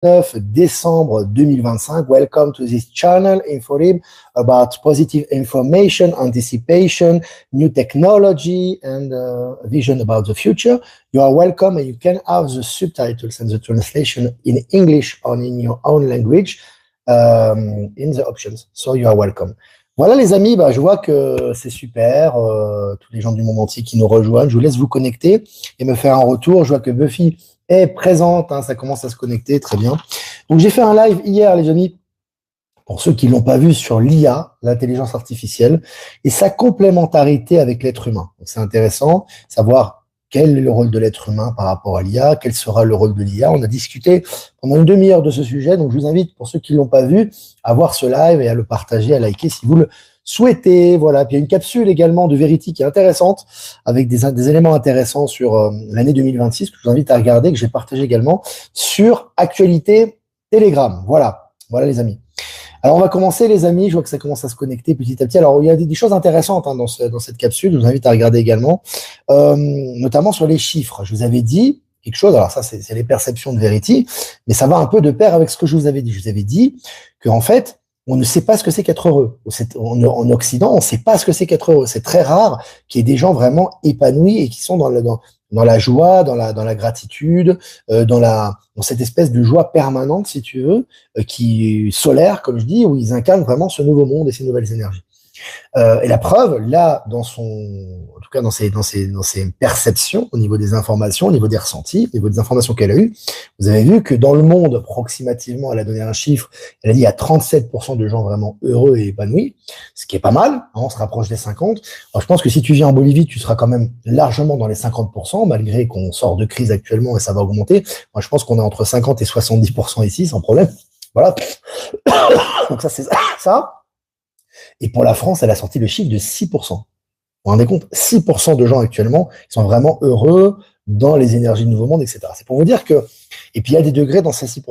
9 décembre 2025. Welcome to this channel, InfoLib, about positive information, anticipation, new technology, and vision about the future. You are welcome, and you can have the subtitles and the translation in English or in your own language in the options. So you are welcome. Voilà les amis, je vois que c'est super, tous les gens du monde entier qui nous rejoignent. Je vous laisse vous connecter et me faire un retour. Je vois que Buffy est présente, ça commence à se connecter, très bien. Donc j'ai fait un live hier les amis, pour ceux qui ne l'ont pas vu, sur l'IA, l'intelligence artificielle, et sa complémentarité avec l'être humain. Donc c'est intéressant, savoir quel est le rôle de l'être humain par rapport à l'IA, quel sera le rôle de l'IA. On a discuté pendant une demi-heure de ce sujet, donc je vous invite, pour ceux qui ne l'ont pas vu, à voir ce live et à le partager, à liker si vous le souhaitez. Voilà. Puis il y a une capsule également de Verity qui est intéressante, avec des éléments intéressants sur l'année 2026, que je vous invite à regarder, que j'ai partagé également sur Actualité Telegram. Voilà les amis. Alors, on va commencer, les amis. Je vois que ça commence à se connecter petit à petit. Alors, il y a des choses intéressantes dans cette capsule. Je vous invite à regarder également, notamment sur les chiffres. Je vous avais dit quelque chose. Alors, ça, c'est les perceptions de Verity, mais ça va un peu de pair avec ce que je vous avais dit. Je vous avais dit qu'en fait, on ne sait pas ce que c'est qu'être heureux. En Occident, on ne sait pas ce que c'est qu'être heureux. C'est très rare qu'il y ait des gens vraiment épanouis et qui sont dans la joie, dans la gratitude, dans cette espèce de joie permanente, si tu veux, qui est solaire, comme je dis, où ils incarnent vraiment ce nouveau monde et ces nouvelles énergies. Et la preuve, là, en tout cas dans ses perceptions, au niveau des informations, au niveau des ressentis, au niveau des informations qu'elle a eues, vous avez vu que dans le monde, approximativement, elle a donné un chiffre, elle a dit il y a 37% de gens vraiment heureux et épanouis, ce qui est pas mal, on se rapproche des 50. Alors, je pense que si tu viens en Bolivie, tu seras quand même largement dans les 50%, malgré qu'on sort de crise actuellement et ça va augmenter. Moi, je pense qu'on est entre 50 et 70% ici, sans problème. Voilà. Donc ça, c'est ça. Et pour la France, elle a sorti le chiffre de 6%. Vous vous rendez compte? 6% de gens actuellement sont vraiment heureux dans les énergies du nouveau monde, etc. C'est pour vous dire que, et puis il y a des degrés dans ces 6%.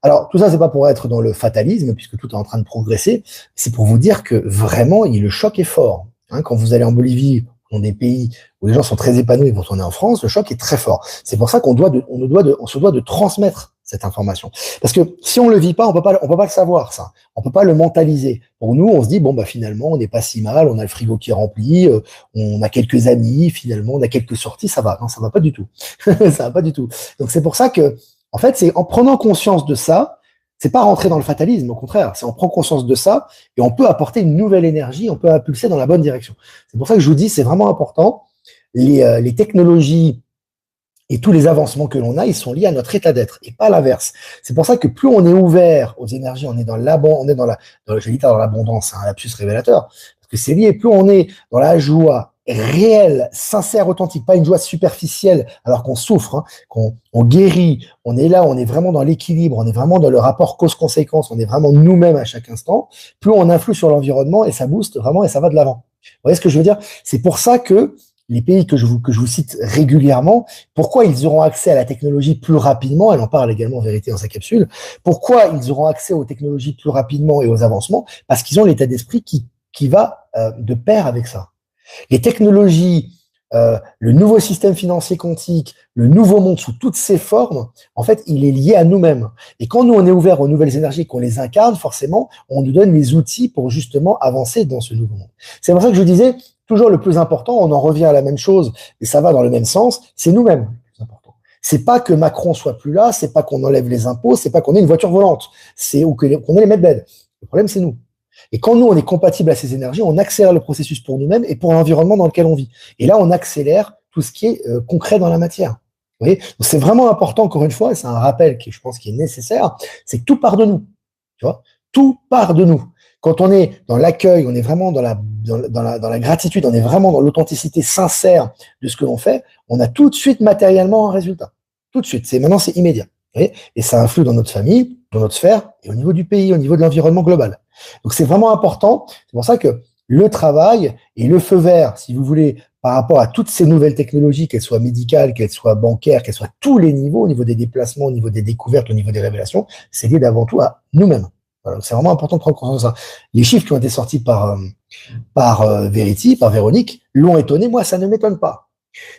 Alors, tout ça, c'est pas pour être dans le fatalisme, puisque tout est en train de progresser. C'est pour vous dire que vraiment, le choc est fort. Quand vous allez en Bolivie, dans des pays où les gens sont très épanouis, quand on est en France, le choc est très fort. C'est pour ça qu'on se doit de transmettre cette information. Parce que si on le vit pas, on peut pas le savoir, ça. On peut pas le mentaliser. Pour nous, on se dit, finalement, on n'est pas si mal, on a le frigo qui est rempli, on a quelques amis, finalement, on a quelques sorties, ça va. Non, ça va pas du tout. Ça va pas du tout. Donc, c'est pour ça que, en fait, c'est en prenant conscience de ça, c'est pas rentrer dans le fatalisme, au contraire, c'est on prend conscience de ça et on peut apporter une nouvelle énergie, on peut impulser dans la bonne direction. C'est pour ça que je vous dis, c'est vraiment important. Les technologies et tous les avancements que l'on a, ils sont liés à notre état d'être et pas l'inverse. C'est pour ça que plus on est ouvert aux énergies, on est dans l'abondance, un lapsus révélateur, parce que c'est lié, plus on est dans la joie réelle, sincère, authentique, pas une joie superficielle alors qu'on souffre, qu'on guérit, on est là, on est vraiment dans l'équilibre, on est vraiment dans le rapport cause-conséquence, on est vraiment nous-mêmes à chaque instant, plus on influe sur l'environnement et ça booste vraiment et ça va de l'avant. Vous voyez ce que je veux dire? C'est pour ça que les pays que je vous cite régulièrement, pourquoi ils auront accès à la technologie plus rapidement, elle en parle également en vérité dans sa capsule, pourquoi ils auront accès aux technologies plus rapidement et aux avancements? Parce qu'ils ont l'état d'esprit qui va de pair avec ça. Les technologies, le nouveau système financier quantique, le nouveau monde sous toutes ses formes, en fait, il est lié à nous-mêmes. Et quand nous, on est ouvert aux nouvelles énergies, qu'on les incarne, forcément, on nous donne les outils pour justement avancer dans ce nouveau monde. C'est pour ça que je disais, toujours le plus important, on en revient à la même chose, et ça va dans le même sens, c'est nous-mêmes le plus important. C'est pas que Macron soit plus là, c'est pas qu'on enlève les impôts, c'est pas qu'on ait une voiture volante, ou qu'on ait les medbeds. Le problème, c'est nous. Et quand nous, on est compatible à ces énergies, on accélère le processus pour nous-mêmes et pour l'environnement dans lequel on vit. Et là, on accélère tout ce qui est concret dans la matière. Vous voyez? Donc, c'est vraiment important, encore une fois, et c'est un rappel qui, je pense, qui est nécessaire, c'est que tout part de nous. Tu vois? Tout part de nous. Quand on est dans l'accueil, on est vraiment dans la gratitude, on est vraiment dans l'authenticité sincère de ce que l'on fait, on a tout de suite matériellement un résultat. Tout de suite. Maintenant, c'est immédiat. Vous voyez? Et ça influe dans notre famille, dans notre sphère, et au niveau du pays, au niveau de l'environnement global. Donc, c'est vraiment important. C'est pour ça que le travail et le feu vert, si vous voulez, par rapport à toutes ces nouvelles technologies, qu'elles soient médicales, qu'elles soient bancaires, qu'elles soient à tous les niveaux, au niveau des déplacements, au niveau des découvertes, au niveau des révélations, c'est lié d'avant tout à nous-mêmes. Voilà, c'est vraiment important de prendre conscience de ça. Les chiffres qui ont été sortis par Verity, par Véronique, l'ont étonné. Moi, ça ne m'étonne pas.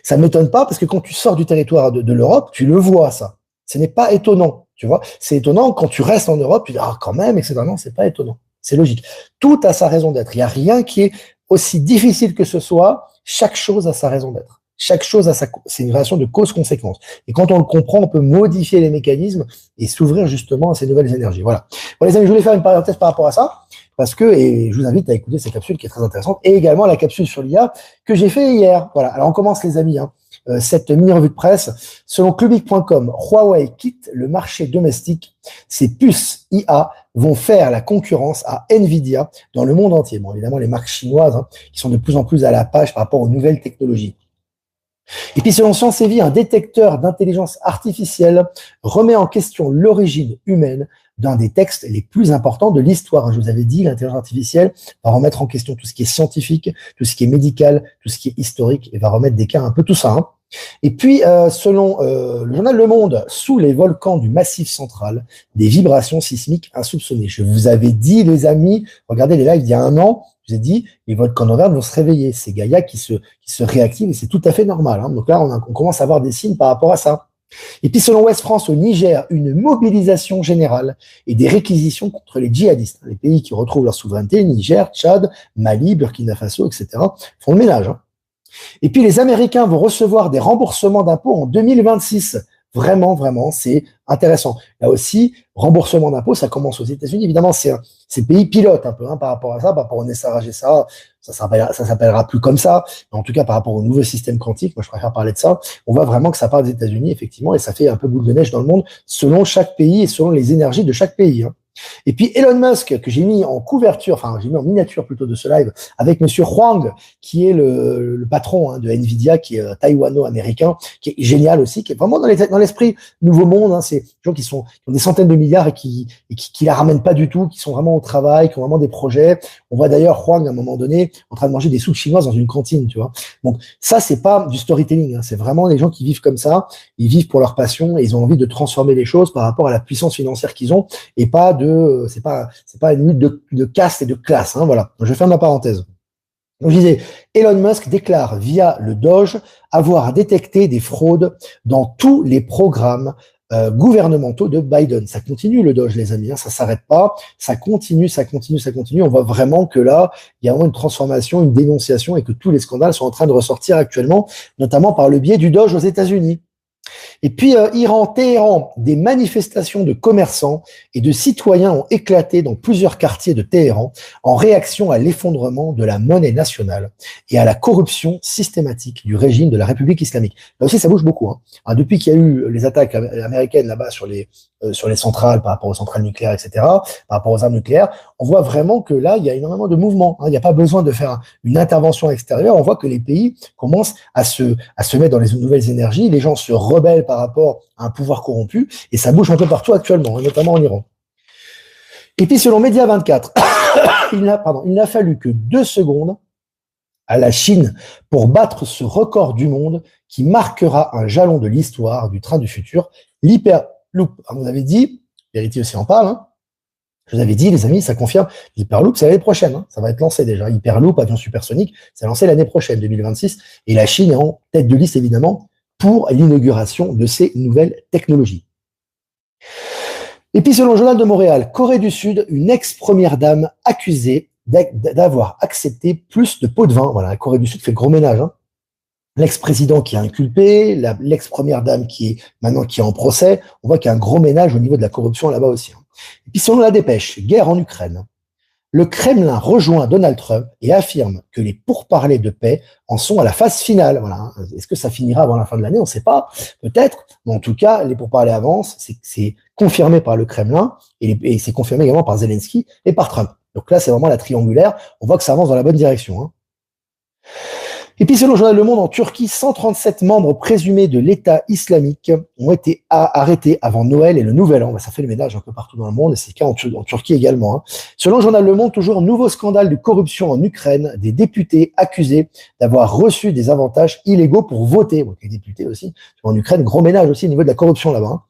Ça ne m'étonne pas parce que quand tu sors du territoire de l'Europe, tu le vois, ça. Ce n'est pas étonnant. Tu vois, c'est étonnant quand tu restes en Europe, tu dis ah quand même, etc. Non, c'est pas étonnant, c'est logique. Tout a sa raison d'être. Il n'y a rien qui est aussi difficile que ce soit. Chaque chose a sa raison d'être. Chaque chose a c'est une relation de cause-conséquence. Et quand on le comprend, on peut modifier les mécanismes et s'ouvrir justement à ces nouvelles énergies. Voilà. Bon les amis, je voulais faire une parenthèse par rapport à ça. Parce que, et je vous invite à écouter cette capsule qui est très intéressante, et également la capsule sur l'IA que j'ai fait hier. Voilà. Alors on commence les amis, hein. Cette mini-revue de presse. Selon Clubic.com, Huawei quitte le marché domestique. Ses puces IA vont faire la concurrence à Nvidia dans le monde entier. Bon, évidemment, les marques chinoises hein, qui sont de plus en plus à la page par rapport aux nouvelles technologies. Et puis, selon Science et Vie, un détecteur d'intelligence artificielle remet en question l'origine humaine d'un des textes les plus importants de l'histoire. Je vous avais dit, l'intelligence artificielle va remettre en question tout ce qui est scientifique, tout ce qui est médical, tout ce qui est historique, et va remettre des cas un peu tout ça. Hein. Et puis, selon le journal Le Monde, sous les volcans du Massif central, des vibrations sismiques insoupçonnées. Je vous avais dit, les amis, regardez les lives d'il y a un an, je vous ai dit, les volcans d'Auvergne vont se réveiller. C'est Gaïa qui se réactive et c'est tout à fait normal. Hein. Donc là, on commence à avoir des signes par rapport à ça. Et puis, selon Ouest France, au Niger, une mobilisation générale et des réquisitions contre les djihadistes. Les pays qui retrouvent leur souveraineté, Niger, Tchad, Mali, Burkina Faso, etc., font le ménage. Hein. Et puis, les Américains vont recevoir des remboursements d'impôts en 2026. Vraiment, vraiment, c'est intéressant. Là aussi, remboursement d'impôts, ça commence aux États-Unis. Évidemment, c'est le pays pilote un peu hein, par rapport à ça, par rapport au Nessarage et ça s'appellera plus comme ça. Mais en tout cas, par rapport au nouveau système quantique, moi, je préfère parler de ça. On voit vraiment que ça part des États-Unis, effectivement, et ça fait un peu boule de neige dans le monde, selon chaque pays et selon les énergies de chaque pays. Hein. Et puis Elon Musk, que j'ai mis en couverture, enfin j'ai mis en miniature plutôt de ce live, avec Monsieur Huang, qui est le patron hein, de Nvidia, qui est taïwano-américain, qui est génial aussi, qui est vraiment dans l'esprit nouveau monde. Hein, c'est des gens qui ont des centaines de milliards et qui la ramènent pas du tout, qui sont vraiment au travail, qui ont vraiment des projets. On voit d'ailleurs Huang à un moment donné en train de manger des soupes chinoises dans une cantine, tu vois. Donc ça c'est pas du storytelling, hein, c'est vraiment des gens qui vivent comme ça, ils vivent pour leur passion et ils ont envie de transformer les choses par rapport à la puissance financière qu'ils ont et pas c'est pas une lutte de caste et de classe, hein, voilà. Donc, je ferme la parenthèse. Donc, je disais, Elon Musk déclare via le Doge avoir détecté des fraudes dans tous les programmes gouvernementaux de Biden. Ça continue le Doge, les amis, hein, ça s'arrête pas, ça continue. On voit vraiment que là, il y a vraiment une transformation, une dénonciation et que tous les scandales sont en train de ressortir actuellement, notamment par le biais du Doge aux États-Unis. Et puis, Iran, Téhéran, des manifestations de commerçants et de citoyens ont éclaté dans plusieurs quartiers de Téhéran en réaction à l'effondrement de la monnaie nationale et à la corruption systématique du régime de la République islamique. Là aussi, ça bouge beaucoup. Hein, depuis qu'il y a eu les attaques américaines là-bas sur les centrales, par rapport aux centrales nucléaires, etc., par rapport aux armes nucléaires, on voit vraiment que là, il y a énormément de mouvements. Hein, il n'y a pas besoin de faire une intervention extérieure. On voit que les pays commencent à se mettre dans les nouvelles énergies. Les gens se rebellent par rapport à un pouvoir corrompu et ça bouge un peu partout actuellement, notamment en Iran. Et puis, selon Média 24, il n'a fallu que 2 secondes à la Chine pour battre ce record du monde qui marquera un jalon de l'histoire du train du futur, l'Hyperloop. Vous avez dit, Vérité aussi en parle, hein. Je vous avais dit, les amis, ça confirme, l'Hyperloop, c'est l'année prochaine, hein. Ça va être lancé déjà. Hyperloop, avion supersonique, c'est lancé l'année prochaine, 2026, et la Chine est en tête de liste, évidemment, pour l'inauguration de ces nouvelles technologies. Et puis, selon le Journal de Montréal, Corée du Sud, une ex-première dame accusée d'avoir accepté plus de pots de vin. Voilà, la Corée du Sud fait le gros ménage. Hein. L'ex-président qui est inculpé, l'ex-première dame qui est en procès. On voit qu'il y a un gros ménage au niveau de la corruption là-bas aussi. Hein. Et puis, selon la dépêche, guerre en Ukraine. Le Kremlin rejoint Donald Trump et affirme que les pourparlers de paix en sont à la phase finale. Voilà. Est-ce que ça finira avant la fin de l'année? On ne sait pas, peut-être. Mais en tout cas, les pourparlers avancent. C'est confirmé par le Kremlin et c'est confirmé également par Zelensky et par Trump. Donc là, c'est vraiment la triangulaire. On voit que ça avance dans la bonne direction. Hein. Et puis, selon le journal Le Monde, en Turquie, 137 membres présumés de l'État islamique ont été arrêtés avant Noël et le Nouvel An. Ça fait le ménage un peu partout dans le monde et c'est le cas en Turquie également. Hein. Selon le journal Le Monde, toujours nouveau scandale de corruption en Ukraine, des députés accusés d'avoir reçu des avantages illégaux pour voter. Donc, les députés aussi. En Ukraine, gros ménage aussi au niveau de la corruption là-bas. Hein.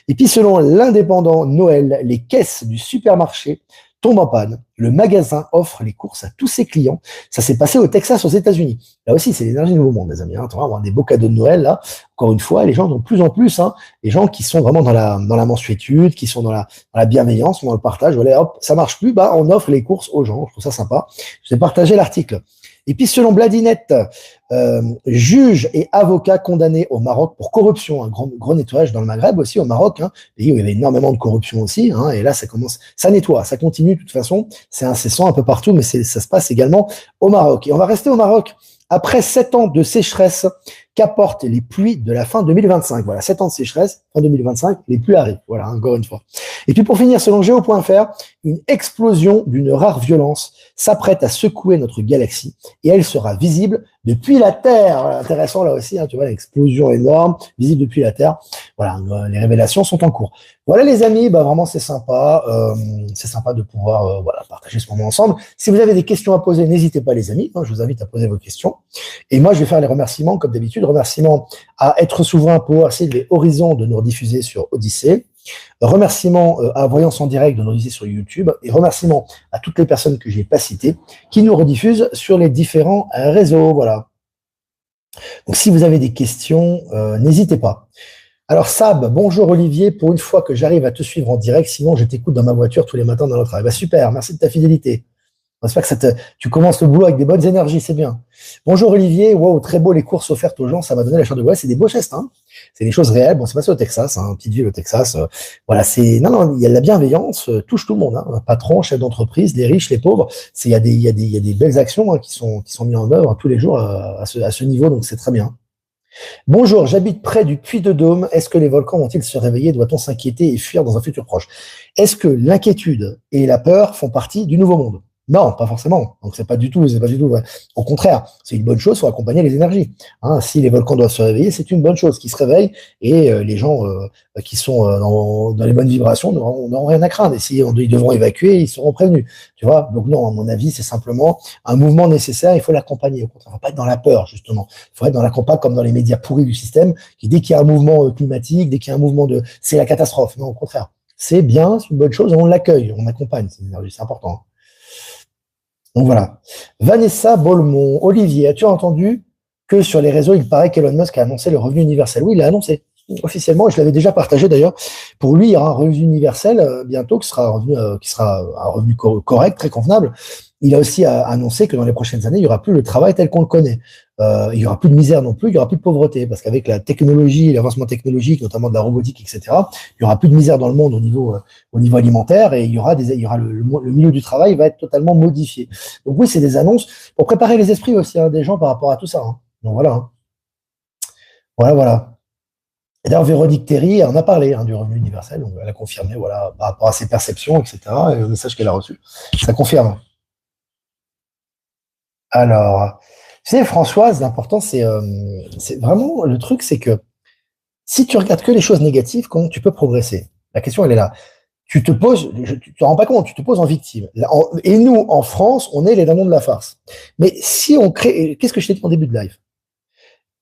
Et puis, selon l'indépendant Noël, les caisses du supermarché tombe en panne. Le magasin offre les courses à tous ses clients. Ça s'est passé au Texas, aux États-Unis. Là aussi, c'est l'énergie du nouveau monde, les amis. On va avoir des beaux cadeaux de Noël, là. Encore une fois, les gens de plus en plus, les gens qui sont vraiment dans la mansuétude, qui sont dans la bienveillance, dans le partage. Voilà, hop, ça marche plus, on offre les courses aux gens. Je trouve ça sympa. Je vais partager l'article. Et puis, selon Bladinette, juge et avocat condamnés au Maroc pour corruption, un gros nettoyage dans le Maghreb aussi, au Maroc, pays où il y avait énormément de corruption aussi, et là, ça nettoie, ça continue de toute façon, c'est incessant un peu partout, mais ça se passe également au Maroc. Et on va rester au Maroc après 7 ans de sécheresse qu'apportent les pluies de la fin 2025. Voilà, 7 ans de sécheresse, fin 2025, les pluies arrivent. Voilà, encore une fois. Et puis pour finir, selon Géo.fr, une explosion d'une rare violence s'apprête à secouer notre galaxie et elle sera visible depuis la Terre. Voilà, intéressant là aussi, tu vois, l'explosion énorme, visible depuis la Terre. Voilà, les révélations sont en cours. Voilà les amis, vraiment c'est sympa de pouvoir partager ce moment ensemble. Si vous avez des questions à poser, n'hésitez pas les amis, je vous invite à poser vos questions. Et moi je vais faire les remerciements comme d'habitude. Remerciements à Être Souverain pour les Horizons de nous rediffuser sur Odyssée. Remerciements à Voyance en direct de nous rediffuser sur YouTube. Et remerciements à toutes les personnes que je n'ai pas citées qui nous rediffusent sur les différents réseaux. Voilà. Donc si vous avez des questions, n'hésitez pas. Alors Sab, bonjour Olivier, pour une fois que j'arrive à te suivre en direct, sinon je t'écoute dans ma voiture tous les matins dans le travail. Super, merci de ta fidélité. J'espère que tu commences le boulot avec des bonnes énergies, c'est bien. Bonjour Olivier, wow, très beau les courses offertes aux gens, ça m'a donné la chair de poule. C'est des beaux gestes, c'est des choses réelles. Bon, c'est passé au Texas, petite ville au Texas. Voilà, il y a de la bienveillance, touche tout le monde, patron, chef d'entreprise, les riches, les pauvres. Il y a des belles actions qui sont mises en œuvre tous les jours à ce niveau, donc c'est très bien. Bonjour, j'habite près du Puy de Dôme. Est-ce que les volcans vont-ils se réveiller? Doit-on s'inquiéter et fuir dans un futur proche? Est-ce que l'inquiétude et la peur font partie du nouveau monde? Non, pas forcément. Donc c'est pas du tout vrai. Au contraire, c'est une bonne chose pour accompagner les énergies. Si les volcans doivent se réveiller, c'est une bonne chose qu'ils se réveillent et les gens qui sont dans les bonnes vibrations n'auront rien à craindre. Et si ils devront évacuer, ils seront prévenus. Tu vois. Donc non, à mon avis, c'est simplement un mouvement nécessaire. Il faut l'accompagner. Au contraire, il ne faut pas être dans la peur justement. Il faut être dans l'accompagnement comme dans les médias pourris du système, qui dès qu'il y a un mouvement climatique, dès qu'il y a un mouvement c'est la catastrophe. Non, au contraire, c'est bien, c'est une bonne chose. On l'accueille, on accompagne. C'est important. Donc voilà. Vanessa Bolmont. Olivier, as-tu entendu que sur les réseaux, il paraît qu'Elon Musk a annoncé le revenu universel? Oui, il l'a annoncé officiellement, et je l'avais déjà partagé d'ailleurs. Pour lui, il y aura un revenu universel bientôt qui sera un revenu correct, très convenable. Il a aussi annoncé que dans les prochaines années, il n'y aura plus le travail tel qu'on le connaît. Il n'y aura plus de misère non plus, il n'y aura plus de pauvreté, parce qu'avec la technologie, l'avancement technologique, notamment de la robotique, etc., il n'y aura plus de misère dans le monde au niveau alimentaire, et il y aura le milieu du travail va être totalement modifié. Donc oui, c'est des annonces pour préparer les esprits aussi des gens par rapport à tout ça. Donc voilà. Voilà. Et d'ailleurs, Véronique Terry en a parlé du revenu universel, donc elle a confirmé, voilà, par rapport à ses perceptions, etc., et le message qu'elle a reçu. Ça confirme. Alors, tu sais, Françoise, l'important, c'est vraiment, le truc, c'est que si tu regardes que les choses négatives, comment tu peux progresser? La question, elle est là. Tu te rends pas compte, tu te poses en victime. Et nous, en France, on est les dindons de la farce. Mais si on crée, qu'est-ce que je t'ai dit en début de live?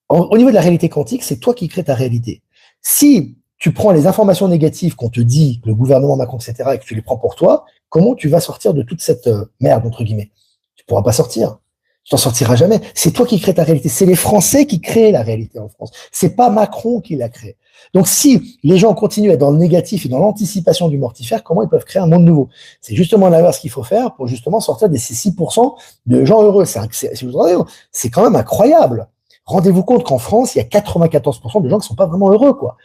Au niveau de la réalité quantique, c'est toi qui crées ta réalité. Si tu prends les informations négatives qu'on te dit, le gouvernement Macron, etc., et que tu les prends pour toi, comment tu vas sortir de toute cette merde, entre guillemets? Tu pourras pas sortir. Tu t'en sortiras jamais. C'est toi qui crées ta réalité. C'est les Français qui créent la réalité en France. C'est pas Macron qui l'a créée. Donc, si les gens continuent à être dans le négatif et dans l'anticipation du mortifère, comment ils peuvent créer un monde nouveau? C'est justement l'inverse qu'il faut faire pour justement sortir de ces 6% de gens heureux. C'est quand même incroyable. Rendez-vous compte qu'en France, il y a 94% de gens qui sont pas vraiment heureux, quoi.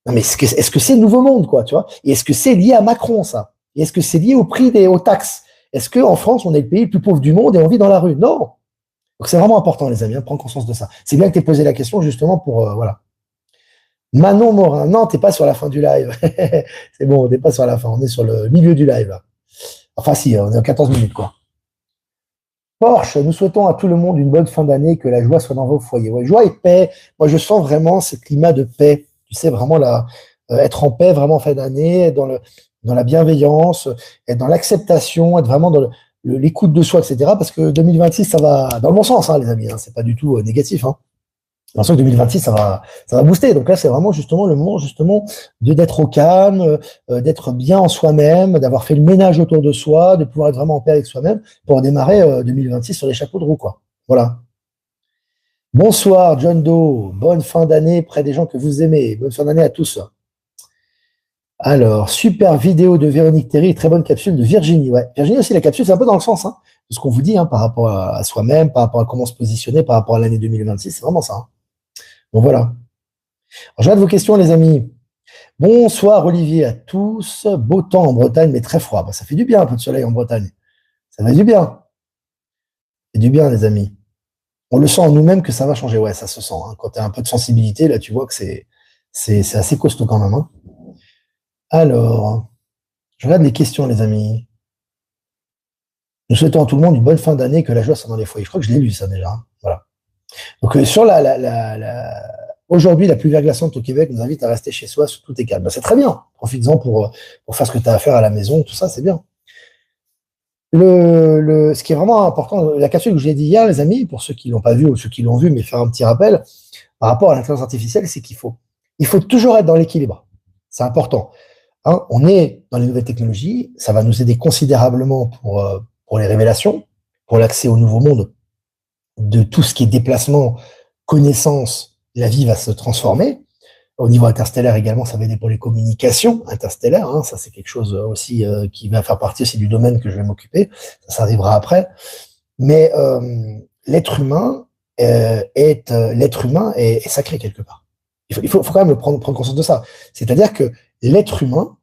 Non, mais est-ce que c'est le nouveau monde, quoi, tu vois? Et est-ce que c'est lié à Macron, ça? Et est-ce que c'est lié au prix aux taxes? Est-ce qu'en France, on est le pays le plus pauvre du monde et on vit dans la rue? Non. Donc c'est vraiment important, les amis, de prendre conscience de ça. C'est bien que tu aies posé la question justement pour voilà. Manon Morin, non, t'es pas sur la fin du live. C'est bon, on n'est pas sur la fin, on est sur le milieu du live là. Enfin si, on est à 14 minutes quoi. Porsche, nous souhaitons à tout le monde une bonne fin d'année, que la joie soit dans vos foyers. Ouais, joie et paix. Moi, je sens vraiment ce climat de paix. Tu sais, vraiment être en paix, vraiment en fin d'année, dans la bienveillance, être dans l'acceptation, être vraiment dans l'écoute de soi, etc. Parce que 2026, ça va dans le bon sens, les amis. C'est pas du tout négatif. l'impression que 2026, ça va booster. Donc là, c'est vraiment justement le moment justement d'être au calme, d'être bien en soi-même, d'avoir fait le ménage autour de soi, de pouvoir être vraiment en paix avec soi-même pour démarrer 2026 sur les chapeaux de roue, quoi. Voilà. Bonsoir, John Doe. Bonne fin d'année près des gens que vous aimez. Bonne fin d'année à tous. Alors, super vidéo de Véronique Théry, très bonne capsule de Virginie. Ouais, Virginie aussi, la capsule, c'est un peu dans le sens de ce qu'on vous dit par rapport à soi-même, par rapport à comment se positionner, par rapport à l'année 2026. C'est vraiment ça. Donc voilà. Alors, je regarde vos questions, les amis. Bonsoir, Olivier, à tous. Beau temps en Bretagne, mais très froid. Bah, ça fait du bien, un peu de soleil en Bretagne. Ça fait du bien. Ça fait du bien, les amis. On le sent en nous-mêmes que ça va changer. Ouais, ça se sent. Quand tu as un peu de sensibilité, là, tu vois que c'est assez costaud quand même. Alors, je regarde les questions, les amis. Nous souhaitons à tout le monde une bonne fin d'année, que la joie soit dans les foyers. Je crois que je l'ai lu, ça, déjà. Voilà. Donc, sur aujourd'hui, la pluie verglaçante au Québec nous invite à rester chez soi, sur tout est calme. Ben, c'est très bien. Profites-en pour faire ce que tu as à faire à la maison, tout ça, c'est bien. Ce qui est vraiment important, la capsule que je l'ai dit hier, les amis, pour ceux qui l'ont pas vu ou ceux qui l'ont vu, mais faire un petit rappel, par rapport à l'intelligence artificielle, c'est il faut toujours être dans l'équilibre. C'est important. On est dans les nouvelles technologies, ça va nous aider considérablement pour les révélations, pour l'accès au nouveau monde, de tout ce qui est déplacement, connaissance, la vie va se transformer. Au niveau interstellaire également, ça va aider pour les communications interstellaires. Ça, c'est quelque chose aussi qui va faire partie aussi du domaine que je vais m'occuper. Ça arrivera après. Mais l'être humain est sacré quelque part. Il faut quand même prendre conscience de ça. C'est-à-dire que l'être humain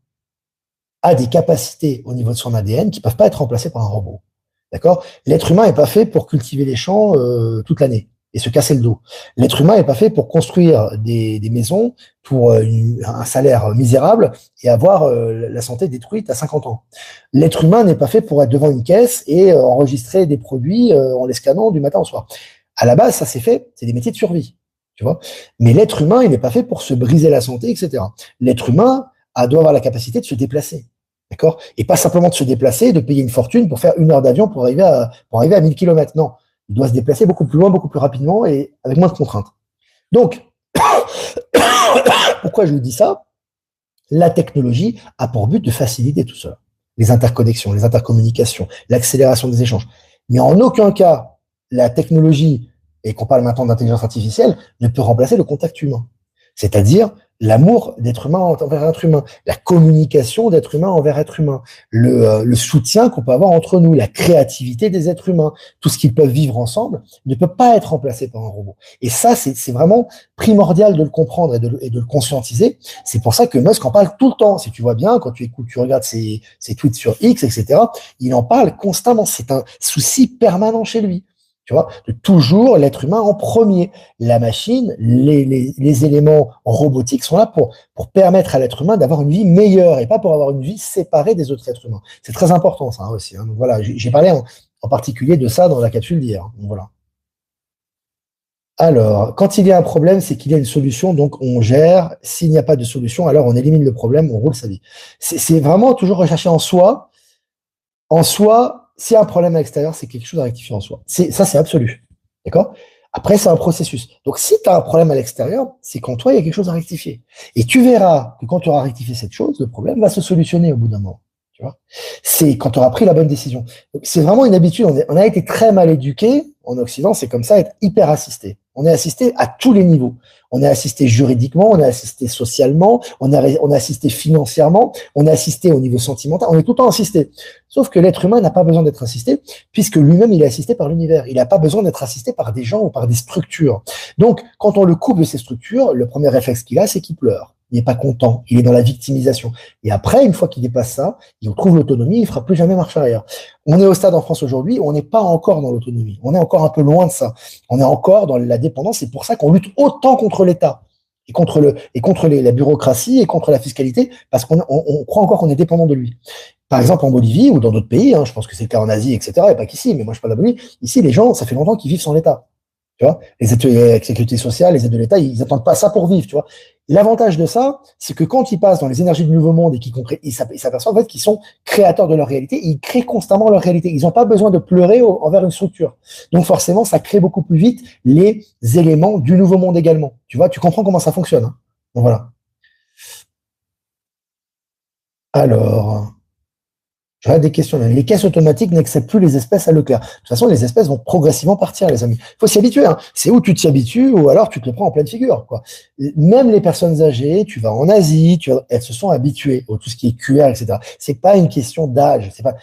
a des capacités au niveau de son ADN qui peuvent pas être remplacées par un robot. D'accord? L'être humain est pas fait pour cultiver les champs toute l'année et se casser le dos. L'être humain est pas fait pour construire des maisons pour un salaire misérable et avoir la santé détruite à 50 ans. L'être humain n'est pas fait pour être devant une caisse et enregistrer des produits en les scannant du matin au soir. À la base, ça c'est fait, c'est des métiers de survie, tu vois. Mais l'être humain, il n'est pas fait pour se briser la santé, etc. L'être humain doit avoir la capacité de se déplacer. D'accord? Et pas simplement de se déplacer, de payer une fortune pour faire 1 heure d'avion pour arriver à 1000 km. Non. Il doit se déplacer beaucoup plus loin, beaucoup plus rapidement et avec moins de contraintes. Donc, pourquoi je vous dis ça? La technologie a pour but de faciliter tout cela. Les interconnexions, les intercommunications, l'accélération des échanges. Mais en aucun cas, la technologie, et qu'on parle maintenant d'intelligence artificielle, ne peut remplacer le contact humain. C'est-à-dire l'amour d'être humain envers être humain, la communication d'être humain envers être humain, le soutien qu'on peut avoir entre nous, la créativité des êtres humains, tout ce qu'ils peuvent vivre ensemble ne peut pas être remplacé par un robot. Et ça, c'est vraiment primordial de le comprendre et de le conscientiser. C'est pour ça que Musk en parle tout le temps. Si tu vois bien, quand tu écoutes, tu regardes ses tweets sur X, etc., il en parle constamment. C'est un souci permanent chez lui. Tu vois, de toujours l'être humain en premier. La machine, les éléments robotiques sont là pour permettre à l'être humain d'avoir une vie meilleure et pas pour avoir une vie séparée des autres êtres humains. C'est très important ça aussi. Donc voilà, j'ai parlé en particulier de ça dans la capsule d'hier. Donc voilà. Alors, quand il y a un problème, c'est qu'il y a une solution, donc on gère. S'il n'y a pas de solution, alors on élimine le problème, on roule sa vie. C'est vraiment toujours rechercher en soi. En soi, s'il y a un problème à l'extérieur, c'est quelque chose à rectifier en soi. Ça, c'est absolu. D'accord? Après, c'est un processus. Donc, si tu as un problème à l'extérieur, c'est qu'en toi, il y a quelque chose à rectifier. Et tu verras que quand tu auras rectifié cette chose, le problème va se solutionner au bout d'un moment. Tu vois? C'est quand tu auras pris la bonne décision. C'est vraiment une habitude. On a été très mal éduqués. En Occident, c'est comme ça, être hyper assisté. On est assisté à tous les niveaux. On est assisté juridiquement, on est assisté socialement, on est assisté financièrement, on est assisté au niveau sentimental, on est tout le temps assisté. Sauf que l'être humain n'a pas besoin d'être assisté, puisque lui-même, il est assisté par l'univers. Il n'a pas besoin d'être assisté par des gens ou par des structures. Donc, quand on le coupe de ces structures, le premier réflexe qu'il a, c'est qu'il pleure. Il n'est pas content, il est dans la victimisation. Et après, une fois qu'il dépasse ça, il retrouve l'autonomie, il ne fera plus jamais marche arrière. On est au stade en France aujourd'hui, on n'est pas encore dans l'autonomie. On est encore un peu loin de ça. On est encore dans la dépendance. C'est pour ça qu'on lutte autant contre l'État et contre la bureaucratie et contre la fiscalité, parce qu'on croit encore qu'on est dépendant de lui. Par exemple, en Bolivie ou dans d'autres pays, je pense que c'est le cas en Asie, etc., et pas qu'ici, mais moi je parle de la Bolivie, ici, les gens, ça fait longtemps qu'ils vivent sans l'État. Tu vois, les ateliers avec sécurité sociale, les aides de l'État, ils n'attendent pas ça pour vivre, tu vois. L'avantage de ça, c'est que quand ils passent dans les énergies du nouveau monde et ils s'aperçoivent en fait qu'ils sont créateurs de leur réalité, ils créent constamment leur réalité. Ils n'ont pas besoin de pleurer envers une structure. Donc forcément, ça crée beaucoup plus vite les éléments du nouveau monde également. Tu vois, tu comprends comment ça fonctionne, hein. Donc voilà. Alors, j'aurais des questions. Les caisses automatiques n'acceptent plus les espèces à Leclerc. De toute façon, les espèces vont progressivement partir, les amis. Il faut s'y habituer, hein. C'est où tu t'y habitues ou alors tu te le prends en pleine figure, quoi. Même les personnes âgées, tu vas en Asie, elles se sont habituées au tout ce qui est QR, etc. C'est pas une question d'âge. C'est pas,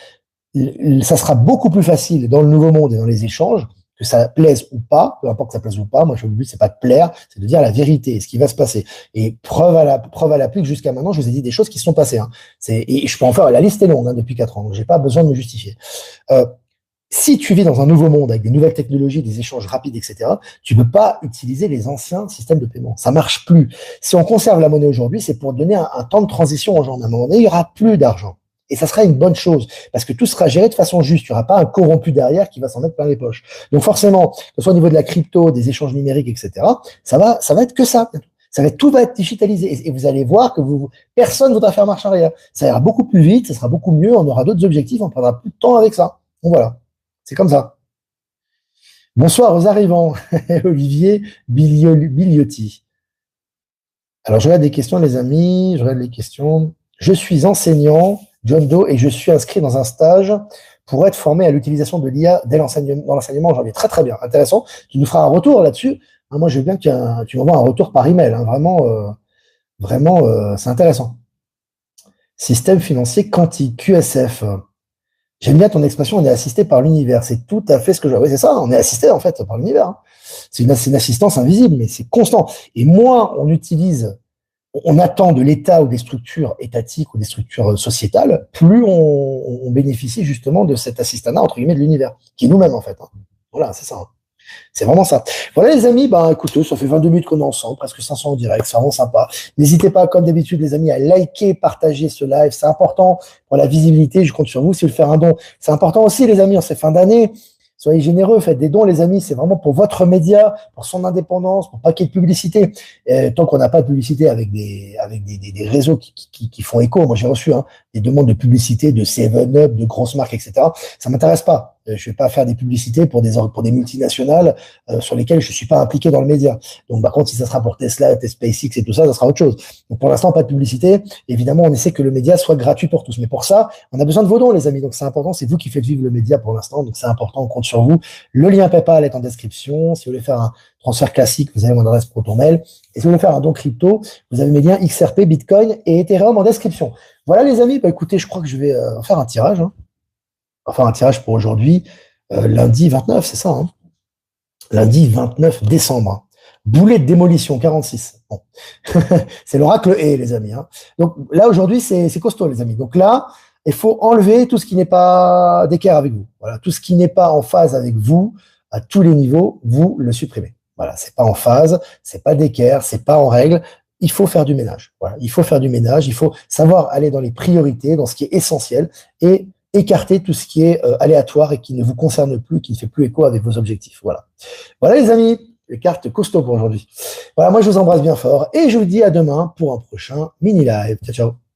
ça sera beaucoup plus facile dans le nouveau monde et dans les échanges, que ça plaise ou pas, peu importe que ça plaise ou pas. Moi, le but, c'est pas de plaire, c'est de dire la vérité, ce qui va se passer. Et preuve à l'appui que jusqu'à maintenant, je vous ai dit des choses qui se sont passées, hein. Et je peux en faire, la liste est longue, hein, depuis 4 ans, donc j'ai pas besoin de me justifier. Euh, Si tu vis dans un nouveau monde avec des nouvelles technologies, des échanges rapides, etc., tu ne peux pas utiliser les anciens systèmes de paiement. Ça marche plus. Si on conserve la monnaie aujourd'hui, c'est pour donner un temps de transition aux gens. À un moment donné, il y aura plus d'argent. Et ça sera une bonne chose, parce que tout sera géré de façon juste. Il n'y aura pas un corrompu derrière qui va s'en mettre plein les poches. Donc forcément, que ce soit au niveau de la crypto, des échanges numériques, etc., ça va être que ça. Tout va être digitalisé. Et vous allez voir que personne ne voudra faire marche arrière. Ça ira beaucoup plus vite, ça sera beaucoup mieux, on aura d'autres objectifs, on prendra plus de temps avec ça. Donc voilà. C'est comme ça. Bonsoir aux arrivants, Olivier Biliotti. Alors, je regarde des questions, les amis. Je regarde les questions. Je suis enseignant, John Doe, et je suis inscrit dans un stage pour être formé à l'utilisation de l'IA dans l'enseignement en janvier. Très, très bien. Intéressant. Tu nous feras un retour là-dessus. Moi, je veux bien que tu m'envoies un retour par email, hein. Vraiment, c'est intéressant. Système financier quantique, QSF. J'aime bien ton expression, on est assisté par l'univers. C'est tout à fait ce que je... Oui, c'est ça, on est assisté en fait par l'univers, hein. C'est une assistance invisible, mais c'est constant. Et moins on attend de l'État ou des structures étatiques ou des structures sociétales, plus on bénéficie justement de cet assistanat, entre guillemets, de l'univers, qui est nous-mêmes en fait, hein. Voilà, c'est ça, hein. C'est vraiment ça. Voilà les amis, écoutez, ça fait 22 minutes qu'on est ensemble, presque 500 en direct, c'est vraiment sympa. N'hésitez pas, comme d'habitude les amis, à liker, partager ce live, c'est important pour la visibilité, je compte sur vous si vous voulez faire un don. C'est important aussi les amis, en ces fins d'année, soyez généreux, faites des dons les amis, c'est vraiment pour votre média, pour son indépendance, pour pas qu'il y ait de publicité. Tant qu'on n'a pas de publicité avec des réseaux qui font écho, moi j'ai reçu, hein, des demandes de publicité de 7-Up, de grosses marques, etc. Ça m'intéresse pas. Je vais pas faire des publicités pour des multinationales sur lesquelles je suis pas impliqué dans le média. Donc, par contre, si ça sera pour Tesla, SpaceX et tout ça, ça sera autre chose. Donc, pour l'instant, pas de publicité. Évidemment, on essaie que le média soit gratuit pour tous. Mais pour ça, on a besoin de vos dons, les amis. Donc, c'est important. C'est vous qui faites vivre le média pour l'instant. Donc, c'est important. On compte sur vous. Le lien PayPal est en description. Si vous voulez faire un transfert classique, vous avez mon adresse ProtonMail. Et si vous voulez faire un don crypto, vous avez mes liens XRP, Bitcoin et Ethereum en description. Voilà, les amis. Écoutez, je crois que je vais faire un tirage, hein. Enfin, un tirage pour aujourd'hui, lundi 29, c'est ça, hein, lundi 29 décembre. Hein. Boulet de démolition, 46. Bon. C'est l'oracle et les amis, hein. Donc là, aujourd'hui, c'est costaud, les amis. Donc là, il faut enlever tout ce qui n'est pas d'équerre avec vous. Voilà, tout ce qui n'est pas en phase avec vous, à tous les niveaux, vous le supprimez. Voilà, c'est pas en phase, c'est pas d'équerre, c'est pas en règle. Il faut faire du ménage. Voilà, il faut faire du ménage. Il faut savoir aller dans les priorités, dans ce qui est essentiel et écarter tout ce qui est aléatoire et qui ne vous concerne plus, qui ne fait plus écho avec vos objectifs. Voilà. Voilà les amis, les cartes costauds pour aujourd'hui. Voilà, moi je vous embrasse bien fort et je vous dis à demain pour un prochain mini live. Ciao, ciao.